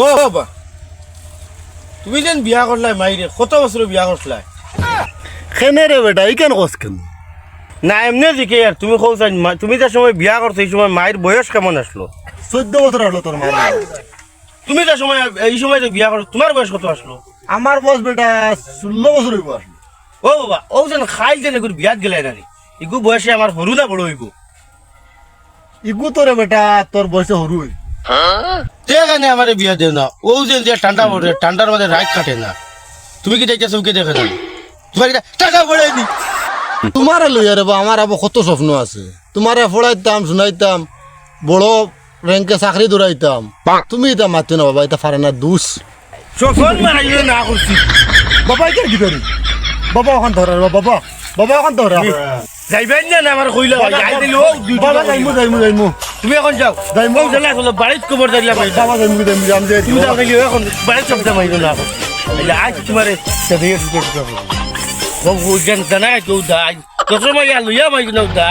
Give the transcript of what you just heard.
ও বাবা তুমি যেন বিয়া করলাই মাইরে কত বছর বিয়া করলাই? খেনে রে বেটা এই কেন কস কেন? না এমনি দিকে আর তুমি কৌছাই তুমি যে সময় বিয়া করছো এই সময় মায়ের বয়স কেমন আসলো? 14 বছর হলো তোর মা। তুমি যে সময় এই সময় যে বিয়া করছো তোমার বয়স কত আসলো? আমার বয়স বেটা 16 বছর হইব আসলো। ও বাবা ও যেন খাইল যেন এগুলো বিয়াত গেলাই নানি এগু বয়সে আমার সরু না বড় হইব? ইগু তোরে বেটা তোর বয়সে হরু হই। এখানে আমার বিয়া দেও না ও যে ঠান্ডা পড়ে ঠান্ডার মধ্যে রাত কাটে না। তুমি কি দেখতেছো ওকে দেখে না? তোমার কি টাকা পড়েনি? তোমারে লইয়া রে বা আমার আবার কত স্বপ্ন আছে। তোমারে পড়াইতাম শুনাইতাম বড় র্যাঙ্কে চাকরি দৌড়াইতাম। তুমি এটা মাতি না বাবা এটা পারে না দুষ। সফল মারাইলে না করছি বাবা এটা কি করি? বাবা ওখান ধরা বাবা বাবা ওখান ধরা। যাইবেন না আমার কইলা যাই দিল বাবা যাইমু তুমি এখন যাও যাইমু। যাই জ্বালা হলো বাড়িতে খবর দিলাম বাবা যাইমু আমি যাই। তুমি যাও নাকি এখন বাড়িতে শব্দ মাইল না এখন আজ তোমার দিয়ে ঢুকে ঢুকে বাবু জানা কেউ দা তোর সময় লইয়া মাইল না দা